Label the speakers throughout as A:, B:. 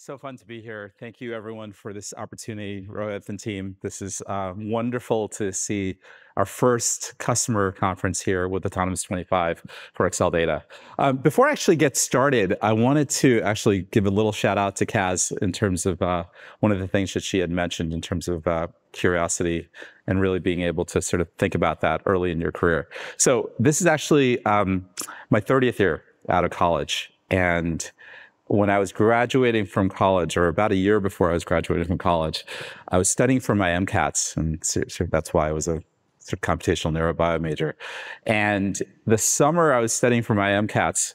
A: So fun to be here. Thank you, everyone, for this opportunity, Rohit and team. This is wonderful to see our first customer conference here with Autonomous 25 for Acceldata. Before I actually get started, I wanted to actually give a little shout out to Kaz in terms of one of the things that she had mentioned in terms of curiosity and really being able to sort of think about that early in your career. So this is actually my 30th year out of college. And when I was graduating from college, or about a year before I was graduating from college, I was studying for my MCATs, and so that's why I was a sort of computational neurobio major. And the summer I was studying for my MCATs,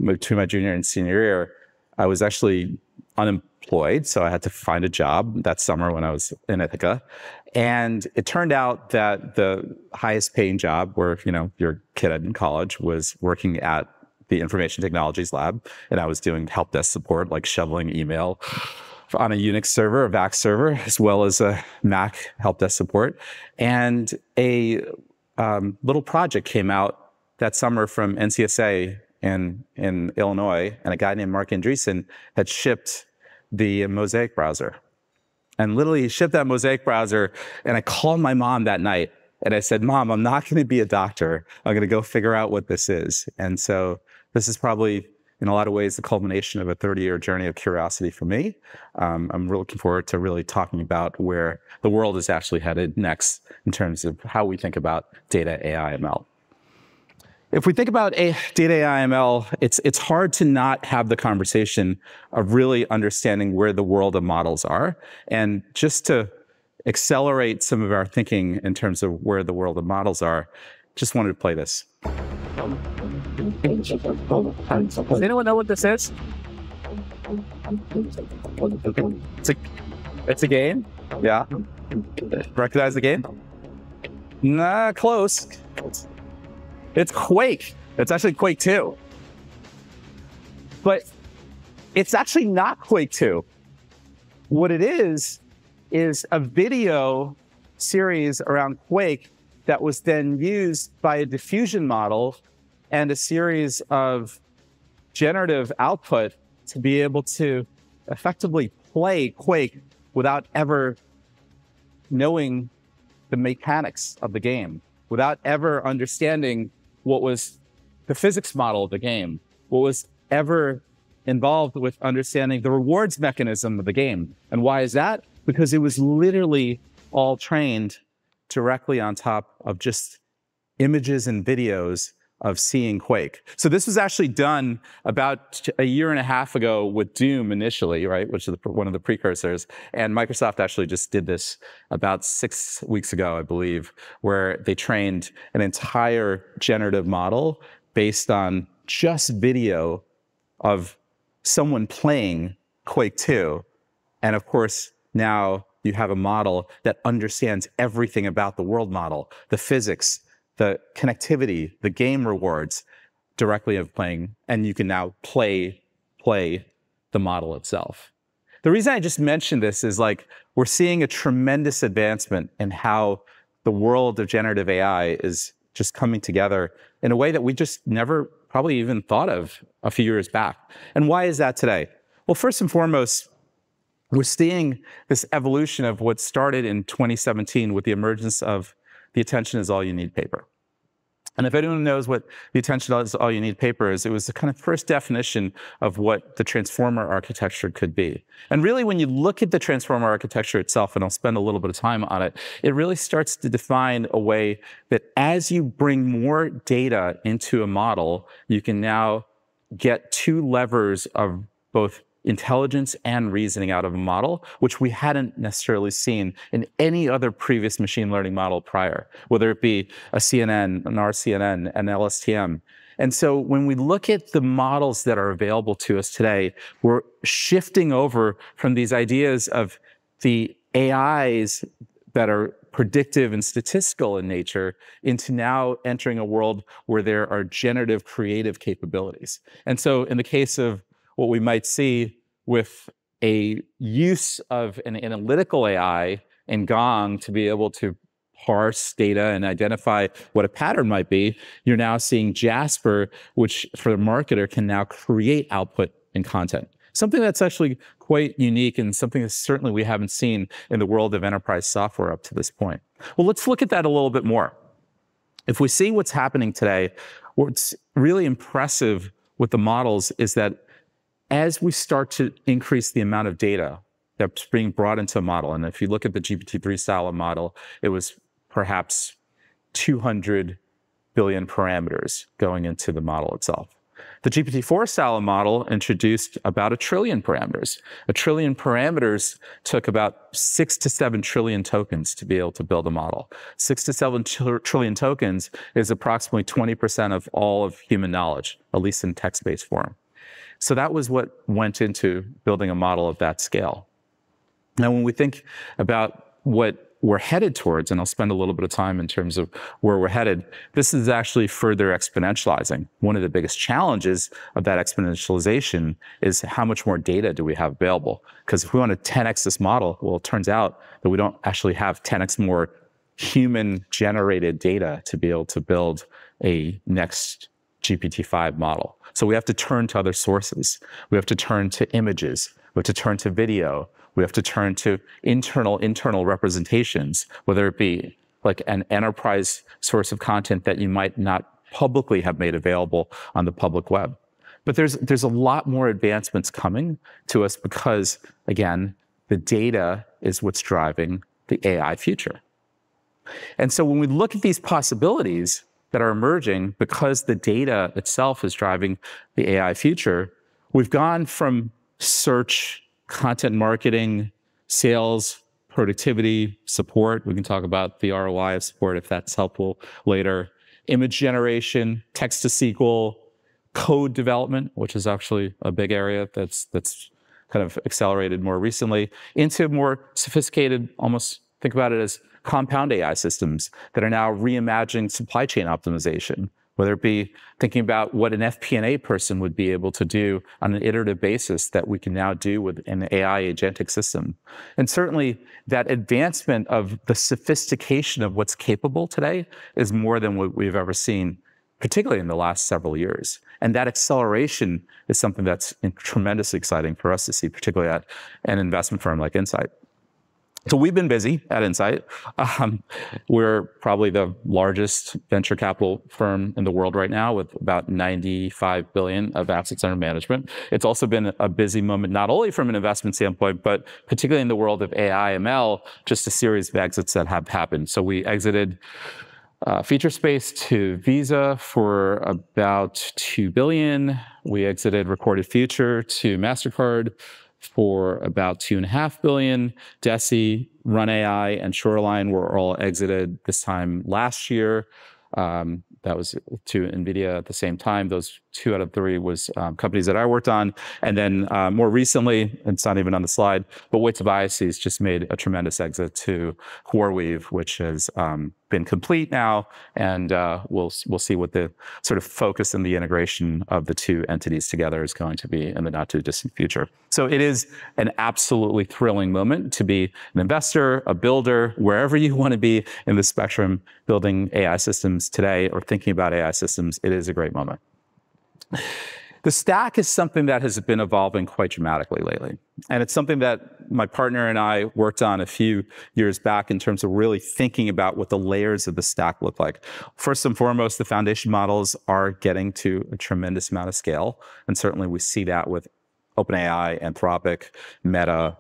A: between my junior and senior year, I was actually unemployed, so I had to find a job that summer when I was in Ithaca. And it turned out that the highest paying job where, you're a kid in college was working at the information technologies lab. And I was doing help desk support, like shoveling email on a Unix server, a VAX server, as well as a Mac help desk support. And a little project came out that summer from NCSA in Illinois, and a guy named Mark Andreessen had shipped the Mosaic browser. And literally he shipped that Mosaic browser, and I called my mom that night, and I said, "Mom, I'm not going to be a doctor. I'm going to go figure out what this is." And so this is probably, in a lot of ways, the culmination of a 30-year journey of curiosity for me. I'm really looking forward to really talking about where the world is actually headed next in terms of how we think about data, AI, ML. If we think about data, AI, ML, it's hard to not have the conversation of really understanding where the world of models are. And just to accelerate some of our thinking in terms of where the world of models are, just wanted to play this.
B: Does anyone know what this is? It's a game?
A: Yeah. Recognize the game? Nah, close. It's Quake. It's actually Quake 2. But it's actually not Quake 2. What it is a video series around Quake that was then used by a diffusion model and a series of generative output to be able to effectively play Quake without ever knowing the mechanics of the game, without ever understanding what was the physics model of the game, what was ever involved with understanding the rewards mechanism of the game. And why is that? Because it was literally all trained directly on top of just images and videos of seeing Quake. So this was actually done about a year and a half ago with Doom initially, right, which is one of the precursors. And Microsoft actually just did this about 6 weeks ago, I believe, where they trained an entire generative model based on just video of someone playing Quake 2. And of course, now you have a model that understands everything about the world model, the physics, the connectivity, the game rewards directly of playing, and you can now play the model itself. The reason I just mentioned this is we're seeing a tremendous advancement in how the world of generative AI is just coming together in a way that we just never probably even thought of a few years back. And why is that today? Well, first and foremost, we're seeing this evolution of what started in 2017 with the emergence of the attention is all you need paper. And if anyone knows what the attention is all you need paper is, it was the kind of first definition of what the transformer architecture could be. And really, when you look at the transformer architecture itself, and I'll spend a little bit of time on it, it really starts to define a way that as you bring more data into a model, you can now get two levers of both intelligence and reasoning out of a model, which we hadn't necessarily seen in any other previous machine learning model prior, whether it be a CNN, an RCNN, an LSTM. And so when we look at the models that are available to us today, we're shifting over from these ideas of the AIs that are predictive and statistical in nature into now entering a world where there are generative creative capabilities. And so in the case of what we might see with a use of an analytical AI in Gong to be able to parse data and identify what a pattern might be, you're now seeing Jasper, which for the marketer can now create output and content. something that's actually quite unique and something that certainly we haven't seen in the world of enterprise software up to this point. Well, let's look at that a little bit more. If we see what's happening today, what's really impressive with the models is that as we start to increase the amount of data that's being brought into a model, and if you look at the GPT-3 style of model, it was perhaps 200 billion parameters going into the model itself. The GPT-4 style of model introduced about 1 trillion parameters. 1 trillion parameters took about 6 to 7 trillion tokens to be able to build a model. 6 to 7 trillion tokens is approximately 20% of all of human knowledge, at least in text-based form. So that was what went into building a model of that scale. Now, when we think about what we're headed towards, and I'll spend a little bit of time in terms of where we're headed, this is actually further exponentializing. One of the biggest challenges of that exponentialization is how much more data do we have available? Because if we want to 10x this model, well, it turns out that we don't actually have 10x more human-generated data to be able to build a next GPT-5 model. So we have to turn to other sources. We have to turn to images. We have to turn to video. We have to turn to internal representations, whether it be like an enterprise source of content that you might not publicly have made available on the public web. But there's a lot more advancements coming to us because, again, the data is what's driving the AI future. And so when we look at these possibilities that are emerging because the data itself is driving the AI future, we've gone from search, content marketing, sales, productivity, support. We can talk about the ROI of support if that's helpful later. Image generation, text to SQL, code development, which is actually a big area that's kind of accelerated more recently, into more sophisticated, almost think about it as compound AI systems that are now reimagining supply chain optimization, whether it be thinking about what an FP&A person would be able to do on an iterative basis that we can now do with an AI agentic system. And certainly that advancement of the sophistication of what's capable today is more than what we've ever seen, particularly in the last several years. And that acceleration is something that's tremendously exciting for us to see, particularly at an investment firm like Insight. So we've been busy at Insight. We're probably the largest venture capital firm in the world right now with about 95 billion of assets under management. It's also been a busy moment, not only from an investment standpoint, but particularly in the world of AI, ML, just a series of exits that have happened. So we exited Featurespace to Visa for about 2 billion. We exited Recorded Future to MasterCard for about 2.5 billion. Deci, Run AI, and Shoreline were all exited this time last year. That was to NVIDIA at the same time. Those 2 out of 3 was companies that I worked on. And then more recently, it's not even on the slide, but Weights of Biases just made a tremendous exit to CoreWeave, which has been complete now. And we'll see what the sort of focus and the integration of the 2 entities together is going to be in the not too distant future. So it is an absolutely thrilling moment to be an investor, a builder, wherever you want to be in the spectrum, building AI systems today or thinking about AI systems. It is a great moment. The stack is something that has been evolving quite dramatically lately. And it's something that my partner and I worked on a few years back in terms of really thinking about what the layers of the stack look like. First and foremost, the foundation models are getting to a tremendous amount of scale. And certainly we see that with OpenAI, Anthropic, Meta,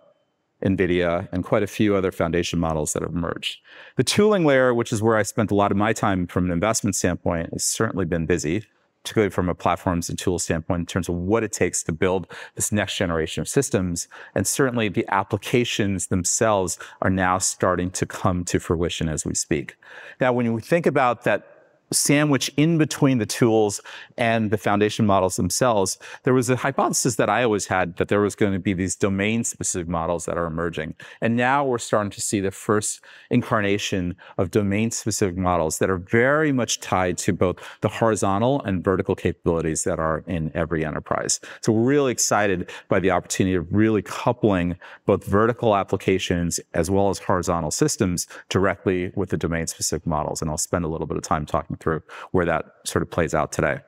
A: NVIDIA, and quite a few other foundation models that have emerged. The tooling layer, which is where I spent a lot of my time from an investment standpoint, has certainly been busy, particularly from a platforms and tools standpoint in terms of what it takes to build this next generation of systems. And certainly the applications themselves are now starting to come to fruition as we speak. Now, when you think about that sandwich in between the tools and the foundation models themselves, there was a hypothesis that I always had that there was going to be these domain-specific models that are emerging. And now we're starting to see the first incarnation of domain-specific models that are very much tied to both the horizontal and vertical capabilities that are in every enterprise. So we're really excited by the opportunity of really coupling both vertical applications as well as horizontal systems directly with the domain-specific models. And I'll spend a little bit of time talking through where that sort of plays out today.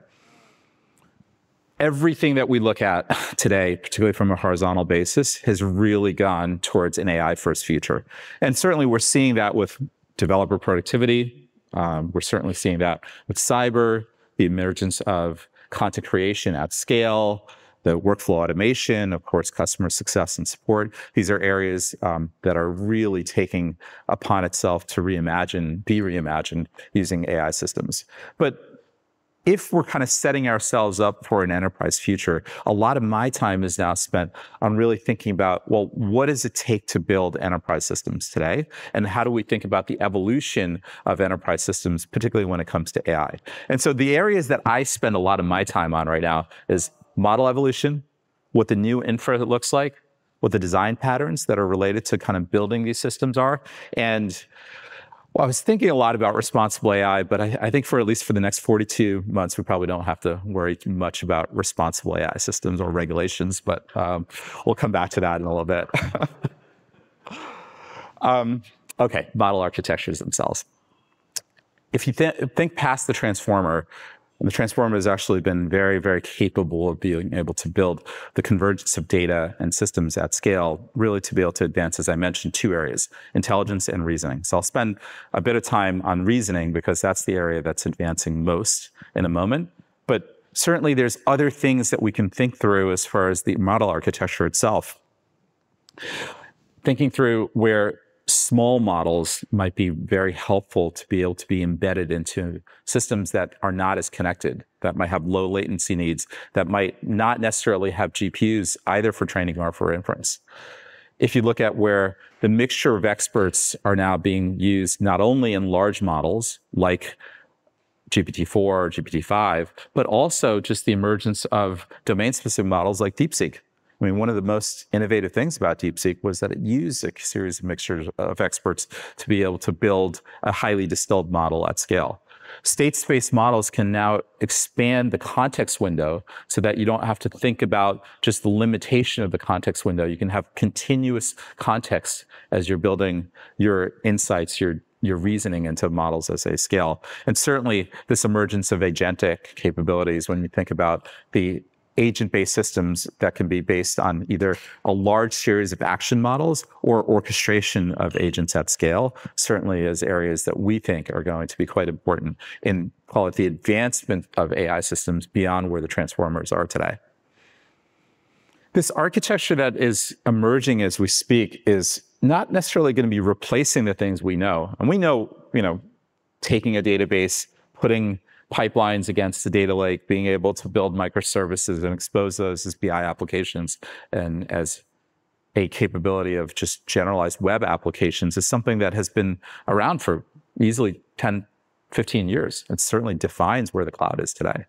C: everything that we look at today, particularly from a horizontal basis, has really gone towards an AI-first future. And certainly we're seeing that with developer productivity. We're certainly seeing that with cyber, the emergence of content creation at scale, the workflow automation, of course, customer success and support. These are areas that are really taking upon itself to be reimagined using AI systems. But if we're kind of setting ourselves up for an enterprise future, a lot of my time is now spent on really thinking about, well, what does it take to build enterprise systems today? And how do we think about the evolution of enterprise systems, particularly when it comes to AI? And so the areas that I spend a lot of my time on right now is model evolution, what the new infra looks like, what the design patterns that are related to kind of building these systems are. And well, I was thinking a lot about responsible AI, but I think at least for the next 42 months, we probably don't have to worry too much about responsible AI systems or regulations, but we'll come back to that in a little bit. Okay, model architectures themselves. If you think past the transformer has actually been very, very capable of being able to build the convergence of data and systems at scale, really to be able to advance, as I mentioned, two areas, intelligence and reasoning. So I'll spend a bit of time on reasoning because that's the area that's advancing most in a moment. But certainly there's other things that we can think through as far as the model architecture itself. Thinking through where small models might be very helpful to be able to be embedded into systems that are not as connected, that might have low latency needs, that might not necessarily have GPUs either for training or for inference. If you look at where the mixture of experts are now being used not only in large models like GPT-4 or GPT-5, but also just the emergence of domain-specific models like DeepSeek. I mean, one of the most innovative things about DeepSeek was that it used a series of mixtures of experts to be able to build a highly distilled model at scale. State space models can now expand the context window so that you don't have to think about just the limitation of the context window. You can have continuous context as you're building your insights, your reasoning into models as they scale. And certainly this emergence of agentic capabilities, when you think about the agent-based systems that can be based on either a large series of action models or orchestration of agents at scale, certainly is areas that we think are going to be quite important in, call it, the advancement of AI systems beyond where the transformers are today. This architecture that is emerging as we speak is not necessarily going to be replacing the things we know. And we know, taking a database, putting pipelines against the data lake, being able to build microservices and expose those as BI applications and as a capability of just generalized web applications is something that has been around for easily 10, 15 years. It certainly defines where the cloud is today.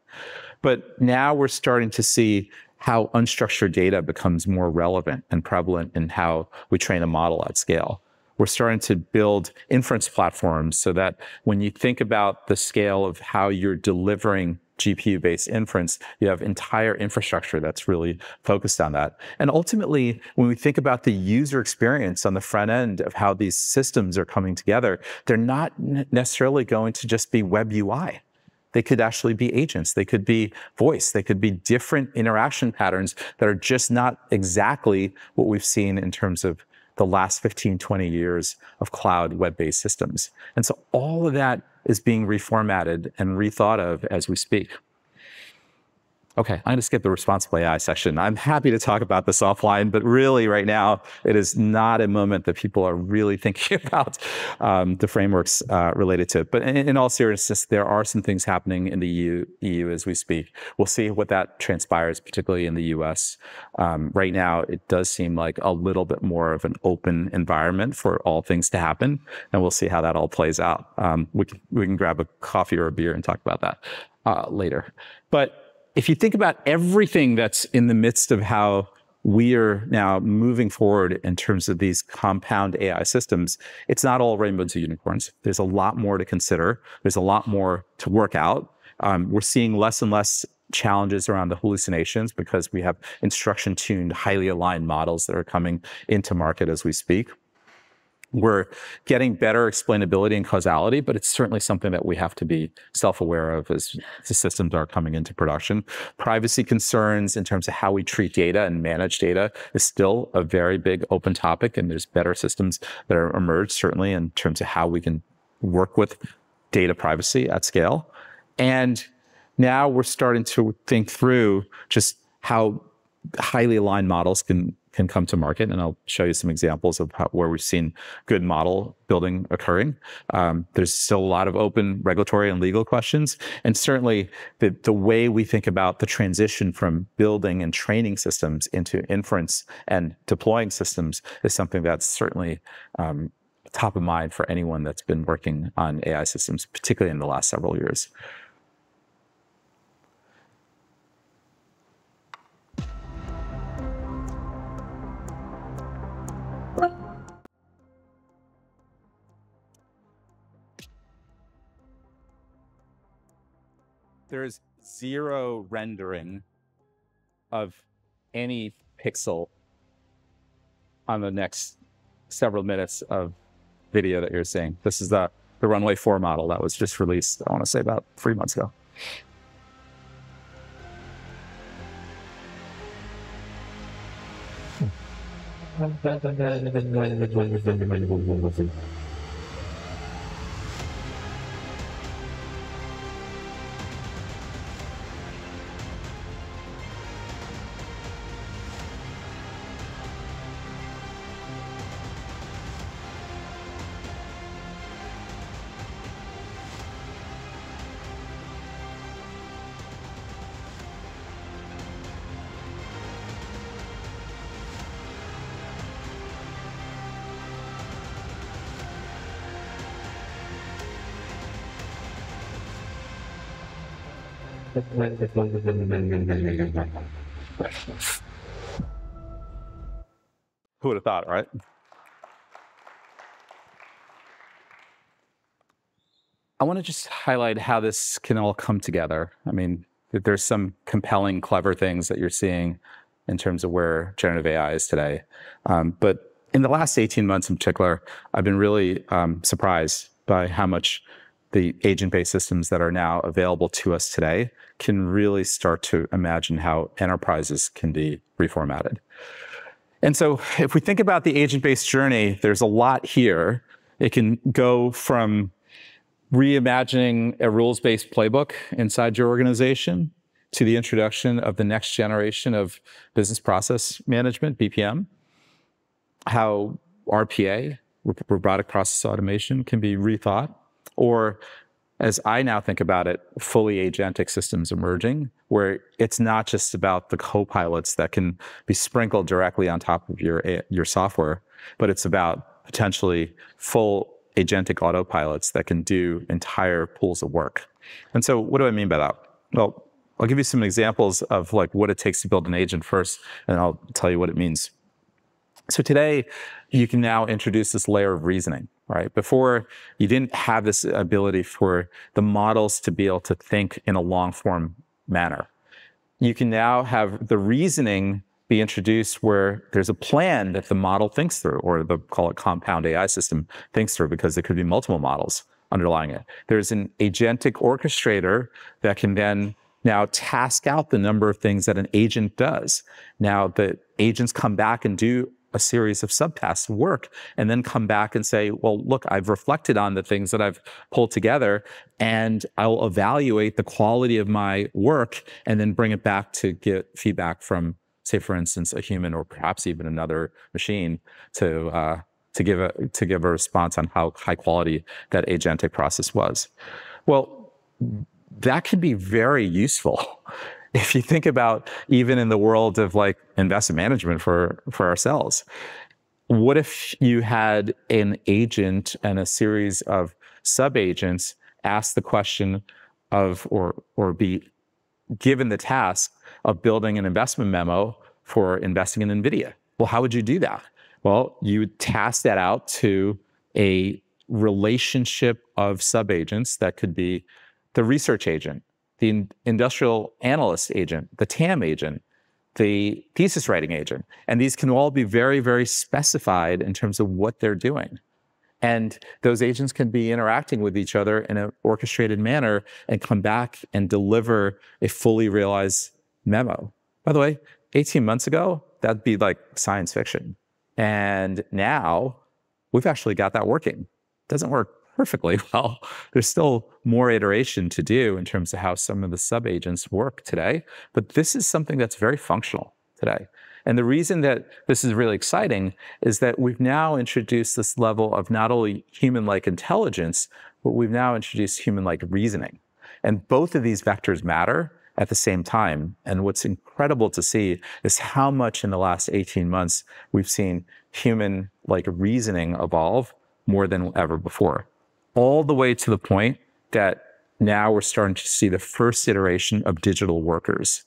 C: But now we're starting to see how unstructured data becomes more relevant and prevalent in how we train a model at scale. We're starting to build inference platforms so that when you think about the scale of how you're delivering GPU-based inference, you have entire infrastructure that's really focused on that. And ultimately, when we think about the user experience on the front end of how these systems are coming together, they're not necessarily going to just be web UI. They could actually be agents. They could be voice. They could be different interaction patterns that are just not exactly what we've seen in terms of the last 15, 20 years of cloud web-based systems. And so all of that is being reformatted and rethought of as we speak. Okay, I'm going to skip the responsible AI section. I'm happy to talk about this offline, but really right now, it is not a moment that people are really thinking about the frameworks related to it. But in all seriousness, there are some things happening in the EU as we speak. We'll see what that transpires, particularly in the US. Right now, it does seem like a little bit more of an open environment for all things to happen, and we'll see how that all plays out. We can grab a coffee or a beer and talk about that later. But if you think about everything that's in the midst of how we are now moving forward in terms of these compound AI systems, it's not all rainbows and unicorns. There's a lot more to consider. There's a lot more to work out. We're seeing less and less challenges around the hallucinations because we have instruction-tuned, highly aligned models that are coming into market as we speak. We're getting better explainability and causality, but it's certainly something that we have to be self-aware of as the systems are coming into production. Privacy concerns in terms of how we treat data and manage data is still a very big open topic, and there's better systems that are emerged, certainly, in terms of how we can work with data privacy at scale. And now we're starting to think through just how highly aligned models can come to market. And I'll show you some examples of where we've seen good model building occurring. There's still a lot of open regulatory and legal questions. And certainly the way we think about the transition from building and training systems into inference and deploying systems is something that's certainly top of mind for anyone that's been working on AI systems, particularly in the last several years. There's zero rendering of any pixel on the next several minutes of video that you're seeing. This is the Runway 4 model that was just released, I want to say about 3 months ago. Who would have thought, right? I want to just highlight how this can all come together. I mean, there's some compelling, clever things that you're seeing in terms of where generative AI is today. But in the last 18 months in particular, I've been really surprised by how much the agent-based systems that are now available to us today can really start to imagine how enterprises can be reformatted. And so if we think about the agent-based journey, there's a lot here. It can go from reimagining a rules-based playbook inside your organization to the introduction of the next generation of business process management, BPM, how RPA, robotic process automation, can be rethought, or as I now think about it, fully agentic systems emerging, where it's not just about the copilots that can be sprinkled directly on top of your software, but it's about potentially full agentic autopilots that can do entire pools of work. And so what do I mean by that? Well, I'll give you some examples of like what it takes to build an agent first, and I'll tell you what it means. So today, you can now introduce this layer of reasoning, right? Before, you didn't have this ability for the models to be able to think in a long-form manner. You can now have the reasoning be introduced where there's a plan that the model thinks through, or the, call it compound AI system, thinks through, because there could be multiple models underlying it. There's an agentic orchestrator that can then now task out the number of things that an agent does. Now the agents come back and do a series of subtasks work, and then come back and say, well, look, I've reflected on the things that I've pulled together, and I'll evaluate the quality of my work and then bring it back to get feedback from, say, for instance, a human or perhaps even another machine to give a response on how high quality that agentic process was. Well, that can be very useful. If you think about even in the world of like investment management for ourselves, what if you had an agent and a series of sub-agents ask the question of, or be given the task of building an investment memo for investing in NVIDIA? Well, how would you do that? Well, you would task that out to a relationship of sub-agents that could be the research agent, the industrial analyst agent, the TAM agent, the thesis writing agent. And these can all be very, very specified in terms of what they're doing. And those agents can be interacting with each other in an orchestrated manner and come back and deliver a fully realized memo. By the way, 18 months ago, that'd be like science fiction. And now we've actually got that working. It doesn't work perfectly well. There's still more iteration to do in terms of how some of the sub-agents work today, but this is something that's very functional today. And the reason that this is really exciting is that we've now introduced this level of not only human-like intelligence, but we've now introduced human-like reasoning. And both of these vectors matter at the same time. And what's incredible to see is how much in the last 18 months we've seen human-like reasoning evolve more than ever before. All the way to the point that now we're starting to see the first iteration of digital workers,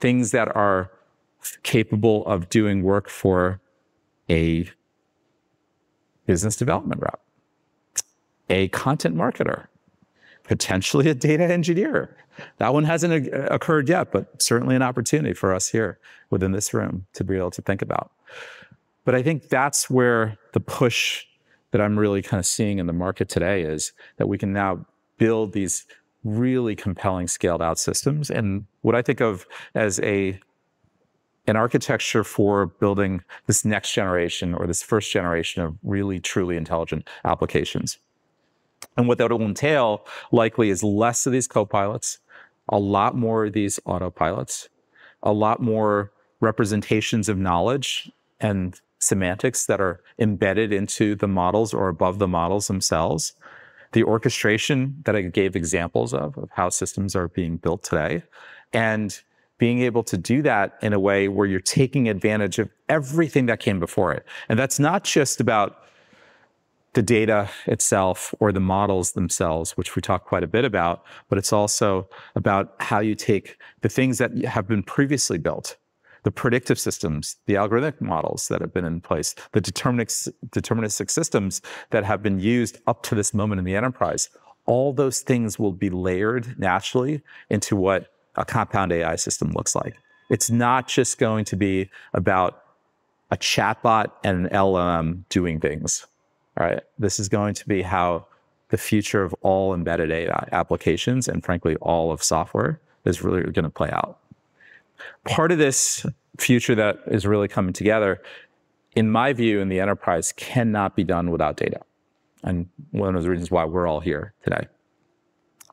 C: things that are capable of doing work for a business development rep, a content marketer, potentially a data engineer. That one hasn't occurred yet, but certainly an opportunity for us here within this room to be able to think about. But I think that's where the push that I'm really kind of seeing in the market today is that we can now build these really compelling scaled out systems. And what I think of as an architecture for building this next generation or this first generation of really truly intelligent applications. And what that will entail likely is less of these copilots, a lot more of these autopilots, a lot more representations of knowledge and semantics that are embedded into the models or above the models themselves, the orchestration that I gave examples of how systems are being built today, and being able to do that in a way where you're taking advantage of everything that came before it. And that's not just about the data itself or the models themselves, which we talk quite a bit about, but it's also about how you take the things that have been previously built, the predictive systems, the algorithmic models that have been in place, the deterministic systems that have been used up to this moment in the enterprise. All those things will be layered naturally into what a compound AI system looks like. It's not just going to be about a chatbot and an LLM doing things. All right. This is going to be how the future of all embedded AI applications and frankly, all of software is really going to play out. Part of this future that is really coming together, in my view, in the enterprise cannot be done without data. And one of the reasons why we're all here today.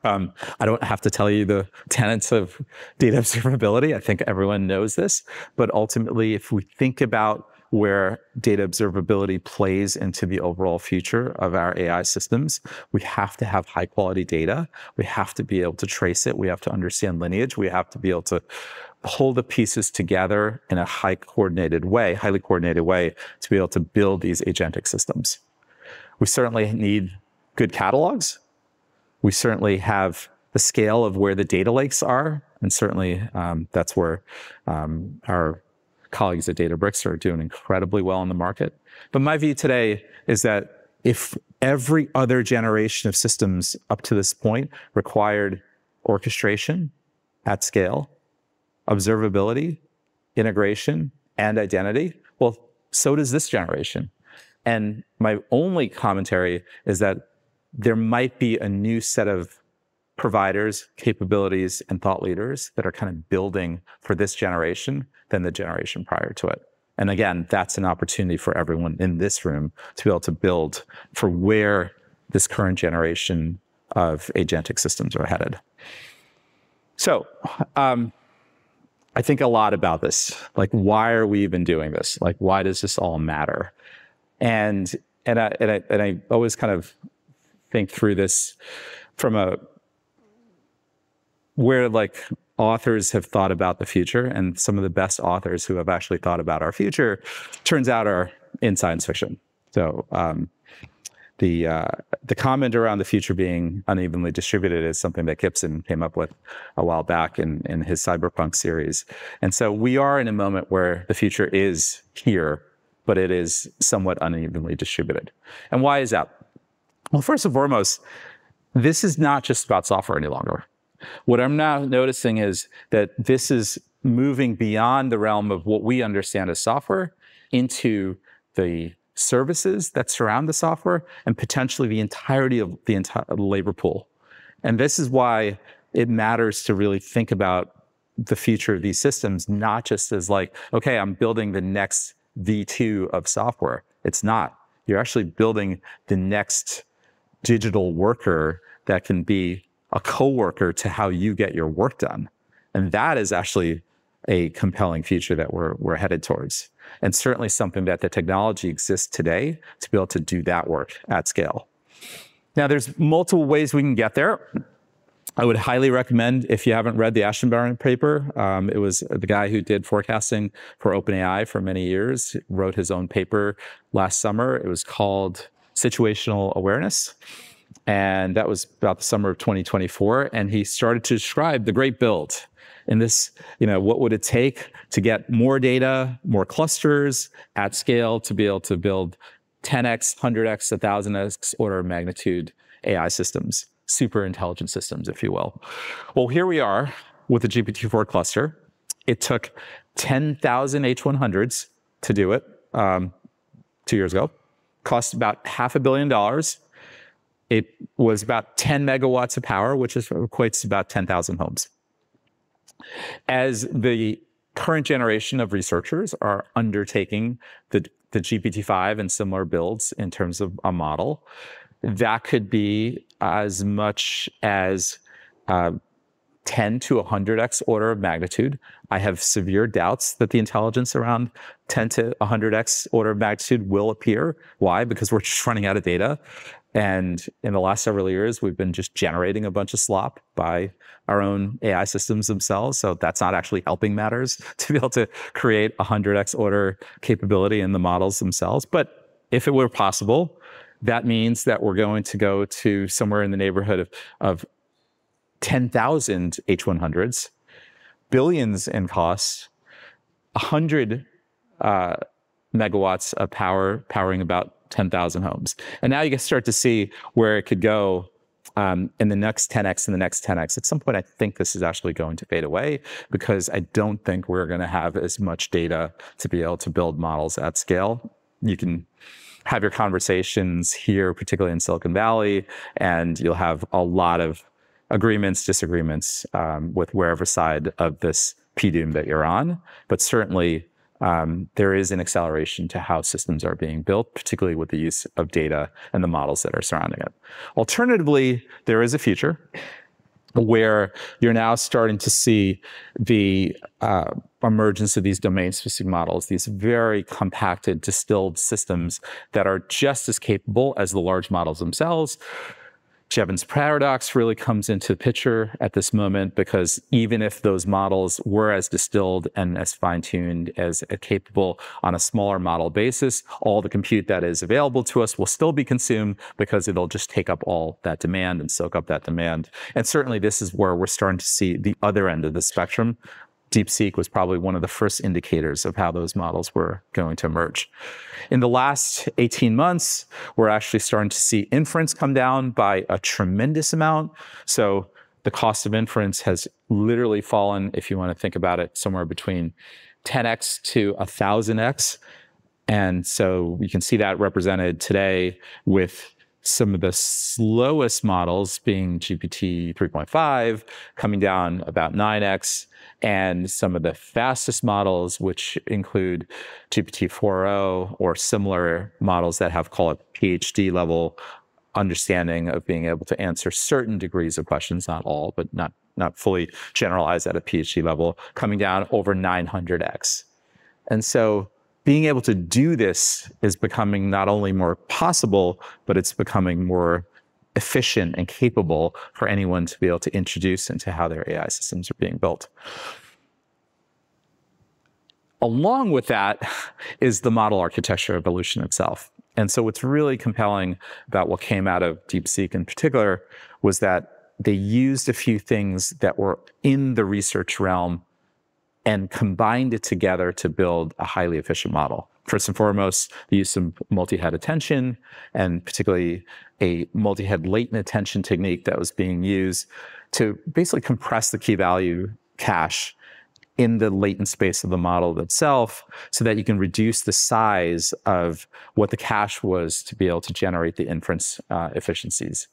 C: I don't have to tell you the tenets of data observability. I think everyone knows this. But ultimately, if we think about where data observability plays into the overall future of our AI systems, we have to have high quality data. We have to be able to trace it. We have to understand lineage. We have to be able to pull the pieces together in a highly coordinated way to be able to build these agentic systems. We certainly need good catalogs. We certainly have the scale of where the data lakes are. And certainly that's where our colleagues at Databricks are doing incredibly well in the market. But my view today is that if every other generation of systems up to this point required orchestration at scale, observability, integration, and identity, well, so does this generation. And my only commentary is that there might be a new set of providers, capabilities, and thought leaders that are kind of building for this generation than the generation prior to it. And again, that's an opportunity for everyone in this room to be able to build for where this current generation of agentic systems are headed. So I think a lot about this. Like, why are we even doing this? Like, why does this all matter? And I always kind of think through this from where like authors have thought about the future, and some of the best authors who have actually thought about our future turns out are in science fiction. So the comment around the future being unevenly distributed is something that Gibson came up with a while back in his cyberpunk series. And so we are in a moment where the future is here, but it is somewhat unevenly distributed. And why is that? Well, first and foremost, this is not just about software any longer. What I'm now noticing is that this is moving beyond the realm of what we understand as software into the services that surround the software, and potentially the entirety of the entire labor pool. And this is why it matters to really think about the future of these systems, not just as like, okay, I'm building the next V2 of software. It's not. You're actually building the next digital worker that can be a coworker to how you get your work done. And that is actually a compelling future that we're headed towards. And certainly something that the technology exists today to be able to do that work at scale. Now, there's multiple ways we can get there. I would highly recommend, if you haven't read the Ashburn paper, it was the guy who did forecasting for OpenAI for many years, wrote his own paper last summer. It was called Situational Awareness. And that was about the summer of 2024. And he started to describe the great build. And this, what would it take to get more data, more clusters at scale to be able to build 10x, 100x, 1000x order of magnitude AI systems, super intelligent systems, if you will. Well, here we are with the GPT-4 cluster. It took 10,000 H100s to do it 2 years ago. Cost about $500 million. It was about 10 megawatts of power, which equates to about 10,000 homes. As the current generation of researchers are undertaking the GPT-5 and similar builds in terms of a model, that could be as much as 10 to 100x order of magnitude. I have severe doubts that the intelligence around 10 to 100x order of magnitude will appear. Why? Because we're just running out of data. And in the last several years, we've been just generating a bunch of slop by our own AI systems themselves. So that's not actually helping matters to be able to create a 100x order capability in the models themselves. But if it were possible, that means that we're going to go to somewhere in the neighborhood of 10,000 H100s, billions in cost, 100 megawatts of power, powering about 10,000 homes. And now you can start to see where it could go in the next 10x and the next 10x. At some point, I think this is actually going to fade away because I don't think we're going to have as much data to be able to build models at scale. You can have your conversations here, particularly in Silicon Valley, and you'll have a lot of agreements, disagreements with wherever side of this PDUM that you're on. But certainly, there is an acceleration to how systems are being built, particularly with the use of data and the models that are surrounding it. Alternatively, there is a future where you're now starting to see the emergence of these domain-specific models, these very compacted, distilled systems that are just as capable as the large models themselves. Jevons paradox really comes into the picture at this moment because even if those models were as distilled and as fine-tuned, as capable on a smaller model basis, all the compute that is available to us will still be consumed because it'll just take up all that demand and soak up that demand. And certainly this is where we're starting to see the other end of the spectrum. DeepSeek was probably one of the first indicators of how those models were going to emerge. In the last 18 months, we're actually starting to see inference come down by a tremendous amount. So the cost of inference has literally fallen, if you want to think about it, somewhere between 10x to 1,000x. And so you can see that represented today with some of the slowest models being GPT 3.5 coming down about 9x, and some of the fastest models, which include GPT 4.0 or similar models that have, call it PhD level understanding of being able to answer certain degrees of questions, not all, but not fully generalized at a PhD level, coming down over 900x. And so being able to do this is becoming not only more possible, but it's becoming more efficient and capable for anyone to be able to introduce into how their AI systems are being built. Along with that is the model architecture evolution itself. And so what's really compelling about what came out of DeepSeek in particular was that they used a few things that were in the research realm and combined it together to build a highly efficient model. First and foremost, the use of multi-head attention, and particularly a multi-head latent attention technique that was being used to basically compress the key value cache in the latent space of the model itself so that you can reduce the size of what the cache was to be able to generate the inference efficiencies.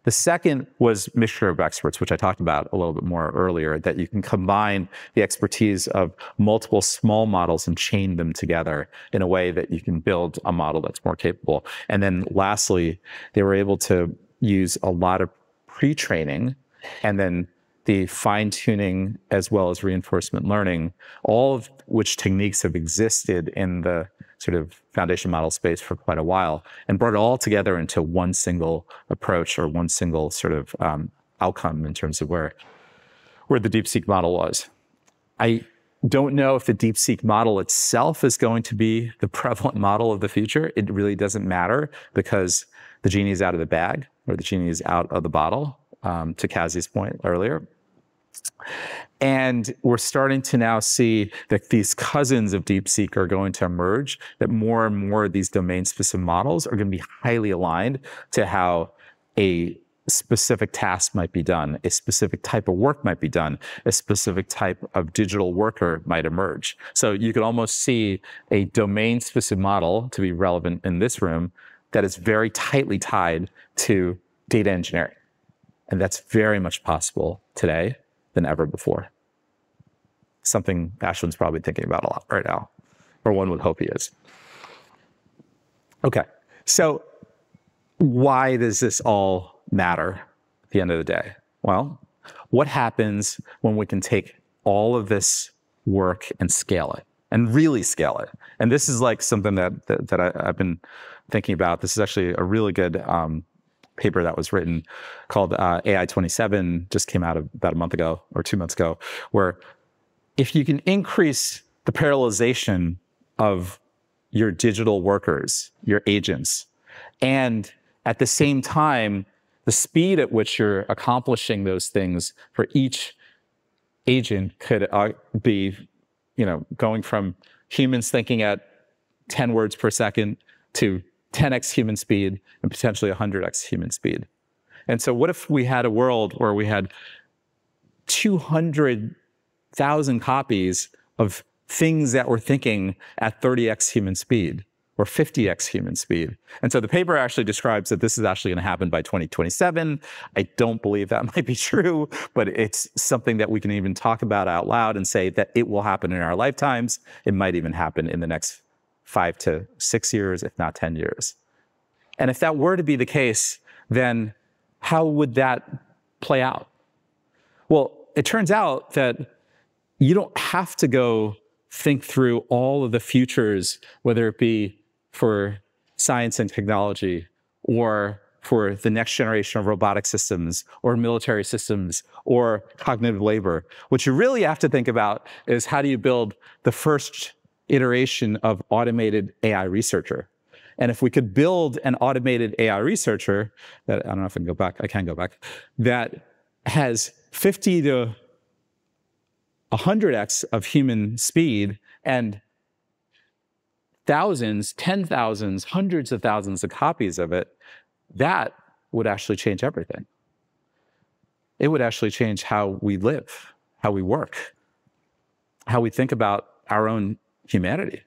C: The second was mixture of experts, which I talked about a little bit more earlier, that you can combine the expertise of multiple small models and chain them together in a way that you can build a model that's more capable. And then lastly, they were able to use a lot of pre-training and then the fine-tuning as well as reinforcement learning, all of which techniques have existed in the sort of foundation model space for quite a while, and brought it all together into one single approach or one single sort of outcome in terms of where the DeepSeek model was. I don't know if the DeepSeek model itself is going to be the prevalent model of the future. It really doesn't matter because the genie is out of the bag, or the genie is out of the bottle, to Kazi's point earlier. And we're starting to now see that these cousins of DeepSeek are going to emerge, that more and more of these domain-specific models are going to be highly aligned to how a specific task might be done, a specific type of work might be done, a specific type of digital worker might emerge. So you can almost see a domain-specific model, to be relevant in this room, that is very tightly tied to data engineering. And that's very much possible today than ever before. Something Ashwin's probably thinking about a lot right now, or one would hope he is. Okay, so why does this all matter at the end of the day? Well, what happens when we can take all of this work and scale it, and really scale it? And this is like something that I've been thinking about. This is actually a really good paper that was written called AI 27, just came out about a month ago or 2 months ago, where if you can increase the parallelization of your digital workers, your agents, and at the same time, the speed at which you're accomplishing those things for each agent could be, going from humans thinking at 10 words per second to 10x human speed and potentially 100x human speed. And so what if we had a world where we had 200,000 copies of things that were thinking at 30x human speed or 50x human speed? And so the paper actually describes that this is actually going to happen by 2027. I don't believe that might be true, but it's something that we can even talk about out loud and say that it will happen in our lifetimes. It might even happen in the next 5 to 6 years, if not 10 years. And if that were to be the case, then how would that play out? Well, it turns out that you don't have to go think through all of the futures, whether it be for science and technology or for the next generation of robotic systems or military systems or cognitive labor. What you really have to think about is how do you build the first iteration of automated AI researcher. And if we could build an automated AI researcher that, I don't know if I can go back, I can go back, that has 50 to 100x of human speed and thousands, 10,000s, hundreds of thousands of copies of it, that would actually change everything. It would actually change how we live, how we work, how we think about our own humanity.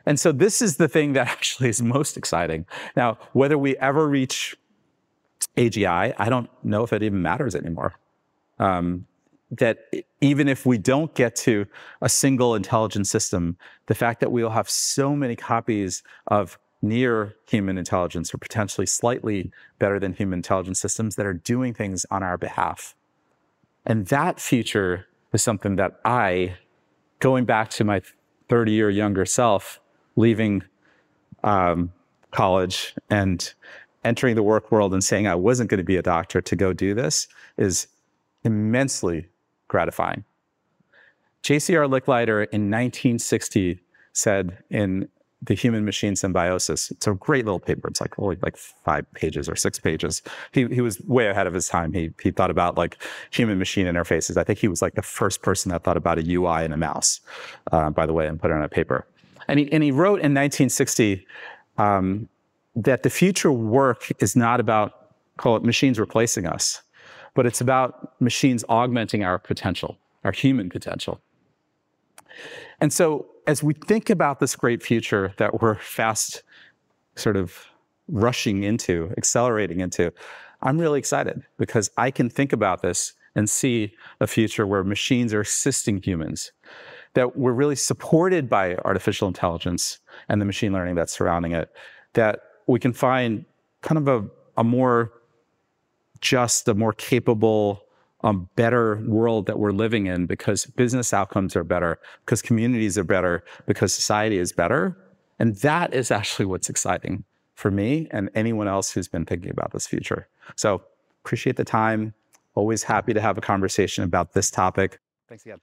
C: And so this is the thing that actually is most exciting. Now, whether we ever reach AGI, I don't know if it even matters anymore. That even if we don't get to a single intelligent system, the fact that we will have so many copies of near human intelligence or potentially slightly better than human intelligence systems that are doing things on our behalf. And that future is something that going back to my 30-year younger self, leaving college and entering the work world and saying I wasn't going to be a doctor to go do this is immensely gratifying. J.C.R. Licklider in 1960 said in The Human Machine Symbiosis, it's a great little paper. It's like only like 5 pages or 6 pages. He was way ahead of his time. He thought about like human machine interfaces. I think he was like the first person that thought about a UI and a mouse, by the way, and put it on a paper. And he wrote in 1960 that the future work is not about, call it machines replacing us, but it's about machines augmenting our potential, our human potential. And so as we think about this great future that we're fast sort of rushing into, accelerating into, I'm really excited because I can think about this and see a future where machines are assisting humans, that we're really supported by artificial intelligence and the machine learning that's surrounding it, that we can find kind of a more just, a more capable, better world that we're living in because business outcomes are better, because communities are better, because society is better. And that is actually what's exciting for me and anyone else who's been thinking about this future. So appreciate the time. Always happy to have a conversation about this topic. Thanks again.